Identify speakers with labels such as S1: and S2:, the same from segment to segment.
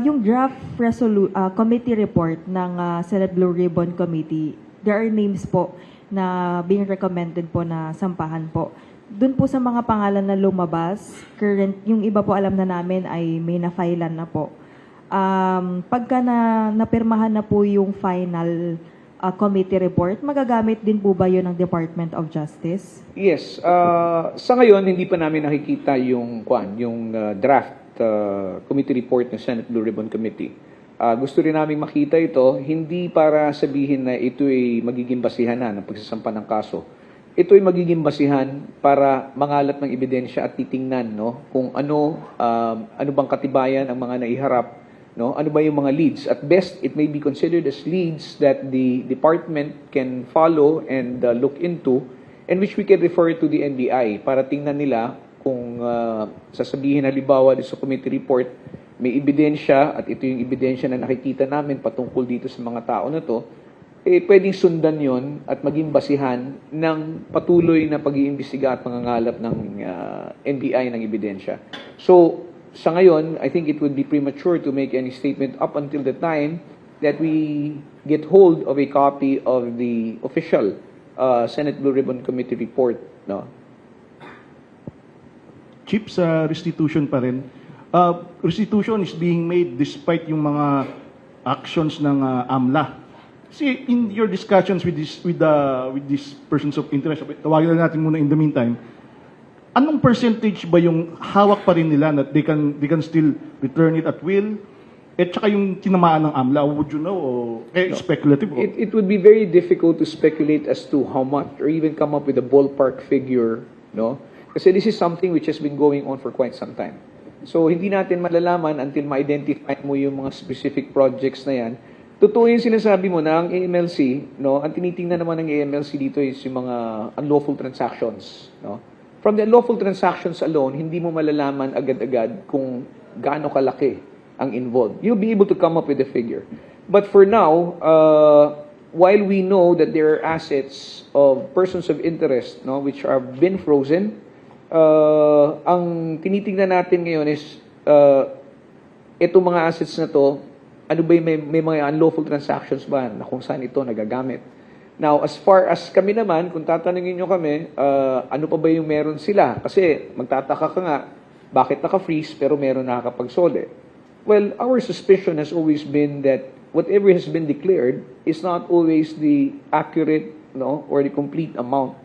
S1: Yung draft committee report ng Senate Blue Ribbon Committee, there are names po na being recommended po na sampahan po. Doon po sa mga pangalan na lumabas, yung iba po alam na namin ay may na-filean na po. Pagka napirmahan na po yung final committee report, magagamit din po ba yun ng Department of Justice?
S2: Yes. Sa ngayon, hindi pa namin nakikita yung draft committee report ng Senate Blue Ribbon Committee. Gusto rin namin makita ito, hindi para sabihin na ito ay magiging basihan na ng pagsasampa ng kaso. Ito ay magiging basihan para mangalat ng ebidensya at titingnan kung ano bang katibayan ang mga naiharap, ano ba yung mga leads. At best, it may be considered as leads that the department can follow and look into, and which we can refer to the NBI para tingnan nila kung sasabihin halimbawa sa committee report, may ebidensya at ito yung ebidensya na nakikita namin patungkol dito sa mga tao na to, pwedeng sundan yon at maging basihan ng patuloy na pag-iimbestiga at pangangalap ng NBI ng ebidensya. So, sa ngayon, I think it would be premature to make any statement up until the time that we get hold of a copy of the official Senate Blue Ribbon Committee report.
S3: Chief, sa restitution pa rin, restitution is being made despite yung mga actions ng AMLA. See, in your discussions with these persons of interest, tawagin na natin muna in the meantime, anong percentage ba yung hawak pa rin nila that they can still return it at will? At saka yung tinamaan ng AMLA, would you know? O speculative?
S2: It would be very difficult to speculate as to how much or even come up with a ballpark figure, Kasi this is something which has been going on for quite some time. So, hindi natin malalaman until ma-identify mo yung mga specific projects na yan. Totoo yung sinasabi mo na ang AMLC, ang tinitingnan naman ng AMLC dito is yung mga unlawful transactions, From the unlawful transactions alone, hindi mo malalaman agad-agad kung gaano kalaki ang involved. You'll be able to come up with a figure. But for now, while we know that there are assets of persons of interest, which have been frozen, ang tinitingnan natin ngayon is itong mga assets na to, ano ba may mga unlawful transactions ba na kung saan ito nagagamit. Now, as far as kami naman, kung tatanungin nyo kami, ano pa ba yung meron sila? Kasi magtataka ka nga, bakit naka-freeze pero meron nakakapagsole? Well, our suspicion has always been that whatever has been declared is not always the accurate or the complete amount.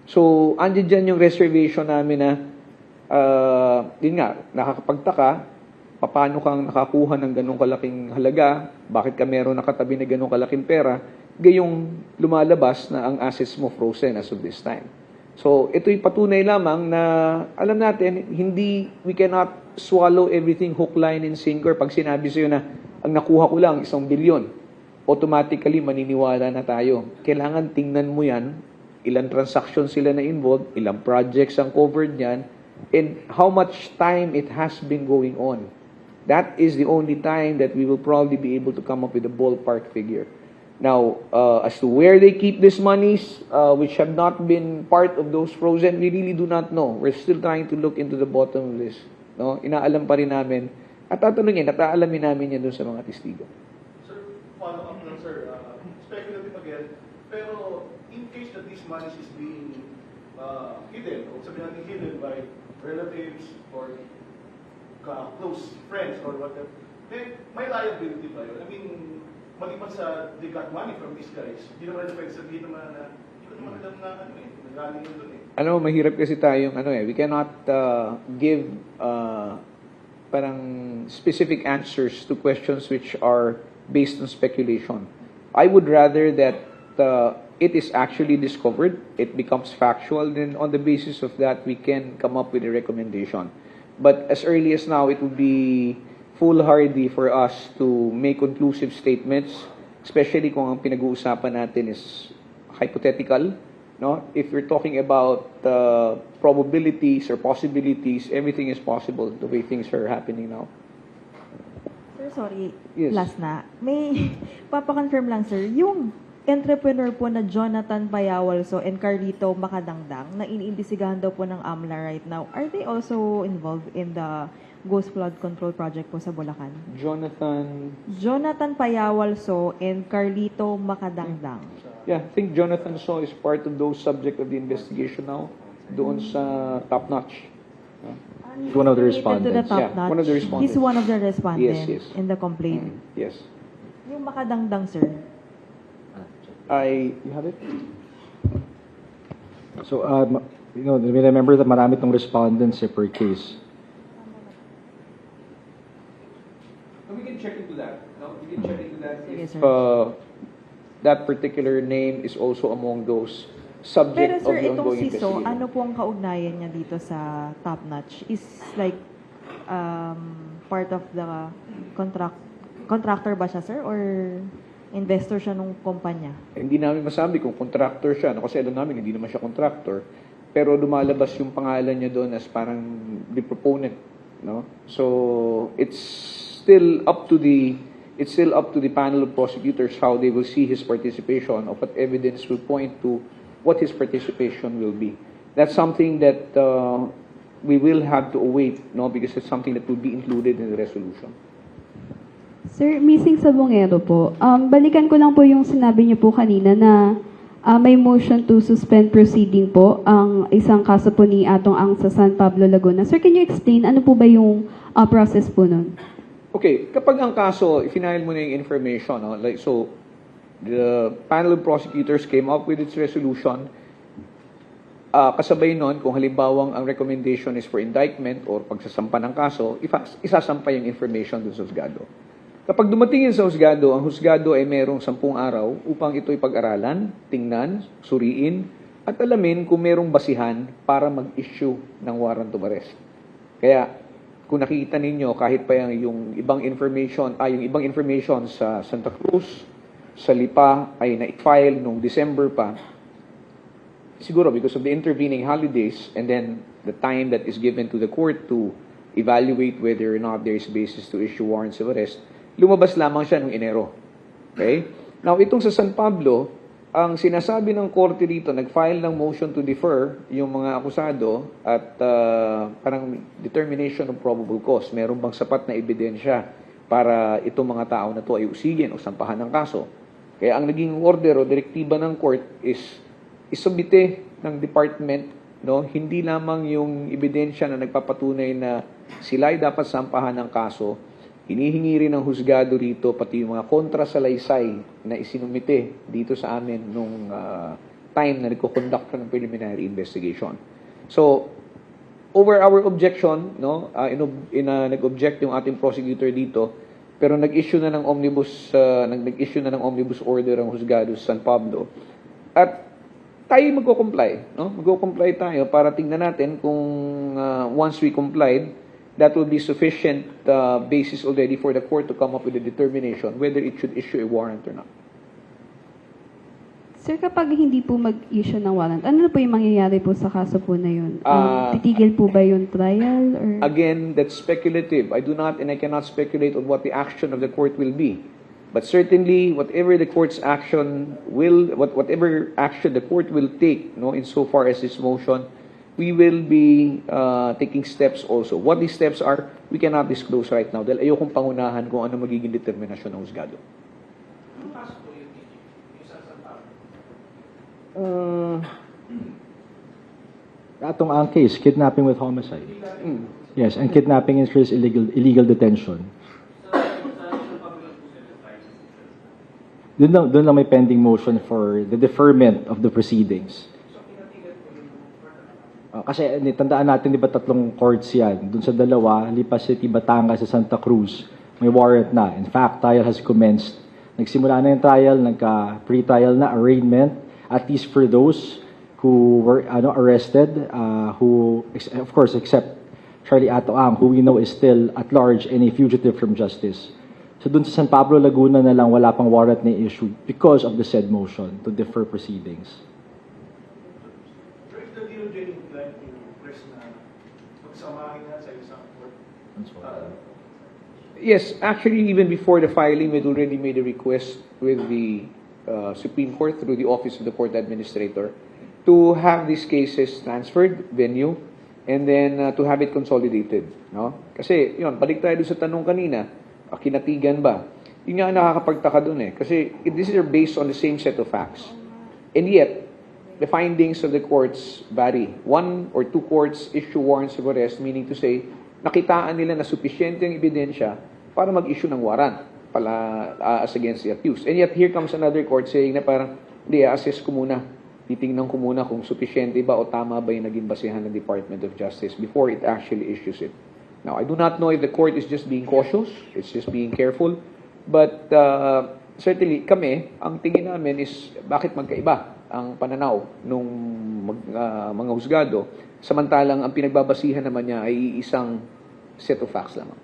S2: So, andyan dyan yung reservation namin na, yun nga, nakakapagtaka, paano kang nakakuha ng ganong kalaking halaga, bakit ka meron nakatabi na ganong kalaking pera, gayong lumalabas na ang assets mo frozen as of this time. So, ito'y patunay lamang na, alam natin, we cannot swallow everything hook, line, and sinker. Pag sinabi sa'yo na, ang nakuha ko lang, 1 bilyon, automatically maniniwala na tayo. Kailangan tingnan mo yan, ilang transactions sila na involved, ilang projects ang covered niyan, and how much time it has been going on. That is the only time that we will probably be able to come up with a ballpark figure. Now, as to where they keep these monies, which have not been part of those frozen, we really do not know. We're still trying to look into the bottom of this. Inaalam pa rin namin. At tatanungin, at aalamin namin yan doon sa mga testigo.
S4: Sir, follow up lang, sir. Speculative again. Pero, in case that these monies is being hidden, o sabihin natin hidden by relatives or close friends or whatever, may liability ba yun? I mean, maliban sa they got money from these guys, hindi naman pwede sabihin naman na hindi ko naman alam na nagaling yun doon
S2: Alam mo, mahirap kasi tayong we cannot give parang specific answers to questions which are based on speculation. I would rather that it is actually discovered, it becomes factual, then on the basis of that, we can come up with a recommendation. But as early as now, it would be foolhardy for us to make conclusive statements, especially kung ang pinag-uusapan natin is hypothetical. If we're talking about probabilities or possibilities, everything is possible the way things are happening now.
S1: Sir, sorry.
S2: Yes.
S1: Last na. May papakonfirm lang, sir. Yung entrepreneur po na Jonathan Payawalso and Carlito Macadangdang na iniimbestigahan daw po ng AMLA right now, are they also involved in the Ghost Flood Control Project po sa Bulacan.
S2: Jonathan,
S1: Payawalso and Carlito Makadangdang.
S2: yeah, I think Jonathan So is part of those subject of the investigation now, doon sa Top Notch.
S5: One of the
S1: Related to the
S5: respondents.
S1: top
S2: Yeah,
S1: notch.
S2: one of the respondents.
S1: He's one of the respondents
S2: Yes, yes.
S1: in the complaint.
S2: Yes.
S1: Yung Makadangdang, sir.
S2: You have it?
S5: So, we remember that marami tong respondents per case.
S2: We can check into that. No, we can check into that.
S1: Sige,
S2: If
S1: sir.
S2: that particular name is also among those
S1: Pero
S2: subject
S1: sir,
S2: of the
S1: itong
S2: ongoing
S1: CISO,
S2: investigation.
S1: ano po ang kaugnayan niya dito sa Top Notch? Is like part of the contractor ba siya, sir? Or investor siya nung kumpanya?
S2: Hindi namin masabi kung contractor siya. No? Kasi alam namin, hindi naman siya contractor. Pero lumalabas yung pangalan niya doon as parang the proponent. No? So, it's still up to the panel of prosecutors how they will see his participation, or what evidence will point to what his participation will be. That's something that we will have to await, no, because it's something that will be included in the resolution.
S6: Sir, missing sa Bungero po, balikan ko lang po yung sinabi niyo po kanina na may motion to suspend proceeding po ang isang kaso po ni Atong Ang sa San Pablo, Laguna. Sir, can you explain ano po ba yung process po nun?
S2: Okay, kapag ang kaso, final mo na yung information, no? Like, so, the panel of prosecutors came up with its resolution. Kasabay nun, kung halimbawang ang recommendation is for indictment or pagsasampa ng kaso, isasampa yung information dun sa husgado. Kapag dumating yun sa husgado, ang husgado ay merong 10 araw upang ito'y pag-aralan, tingnan, suriin, at alamin kung merong basihan para mag-issue ng warrant of arrest. Kaya, kung nakikita ninyo, kahit pa yung ibang information sa Santa Cruz, sa Lipa ay na-file nung December pa, siguro because of the intervening holidays and then the time that is given to the court to evaluate whether or not there is basis to issue warrants of arrest, lumabas lamang siya noong Enero. Okay? Now, itong sa San Pablo, ang sinasabi ng korte dito, nag-file ng motion to defer yung mga akusado at parang determination of probable cause. Meron bang sapat na ebidensya para itong mga tao na to ay usigin o sampahan ng kaso. Kaya ang naging order o direktiba ng court is isubite ng department, no, hindi lamang yung ebidensya na nagpapatunay na sila ay dapat sampahan ng kaso, hinihingi rin ng husgado rito pati yung mga kontrasalaysay na isinumite dito sa amin nung time na nagko-conduct ng preliminary investigation. So, over our objection, no, nag-object yung ating prosecutor dito, pero nag-issue na ng omnibus order ang husgado sa San Pablo. At tayo magko-comply, no? Magko-comply tayo para tingnan natin kung once we complied, that will be sufficient basis already for the court to come up with a determination whether it should issue a warrant or not.
S6: Sir, kapag hindi po mag-issue ng warrant, ano na po yung mangyayari po sa kaso po na yun? Titigil po ba yung trial? Or?
S2: Again, that's speculative. I do not and I cannot speculate on what the action of the court will be. But certainly, whatever the court's action whatever action the court will take, no, insofar as this motion, we will be taking steps also. What these steps are, we cannot disclose right now dahil ayokong pangunahan kung ano magiging determinasyon ng husgado.
S5: Atong ang case, kidnapping with homicide. Yes, and kidnapping includes illegal detention. Doon lang may pending motion for the deferment of the proceedings. Kasi tandaan natin, di ba, 3 courts yan. Doon sa 2, Lipa City, Batangas, sa Santa Cruz, may warrant na. In fact, trial has commenced. Nagsimula na yung trial, nagka-pre-trial na, arraignment, at least for those who were arrested, who, of course, except Charlie Ato Ang, who we know is still at large and a fugitive from justice. So doon sa San Pablo, Laguna na lang, wala pang warrant na issue because of the said motion to defer proceedings.
S4: So if the DOJ would like to press na pagsamahin na sa isang court,
S2: Yes, actually, even before the filing, we'd already made a request with the Supreme Court through the Office of the Court Administrator to have these cases transferred, venue, and then to have it consolidated, no? Kasi yun, balik tayo doon sa tanong kanina, kinatigan ba? Yun nga ang nakakapagtaka doon eh, kasi this is based on the same set of facts. And yet, the findings of the courts vary. 1 or 2 courts issue warrants of arrest, meaning to say, nakitaan nila na sufficient yung ebidensya para mag-issue ng warrant as against the accused. And yet, here comes another court saying na parang, hindi, assess ko muna. Titingnan ko muna kung sufficient ba o tama ba yung naging basehan ng Department of Justice before it actually issues it. Now, I do not know if the court is just being cautious, it's just being careful, but certainly kami, ang tingin namin is bakit magkaiba ang pananaw ng mga husgado, samantalang ang pinagbabasihan naman niya ay isang set of facts lamang.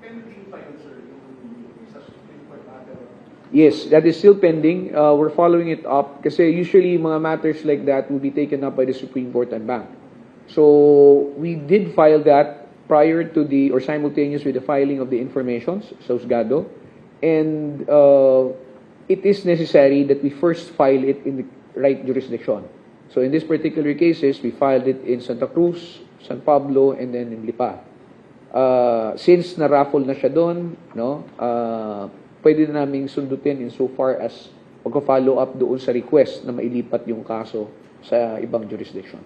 S4: Pending file, sir, yung sa Supreme Court matter.
S2: Yes, that is still pending. We're following it up kasi usually mga matters like that will be taken up by the Supreme Court and bank. So we did file that prior to or simultaneous with the filing of the informations sa husgado. And it is necessary that we first file it in the right jurisdiction. So in this particular cases, we filed it in Santa Cruz, San Pablo, and then in Lipa. Since na-raffle na siya doon, no, pwede na naming sundutin insofar as mag-follow up doon sa request na mailipat yung kaso sa ibang jurisdiction.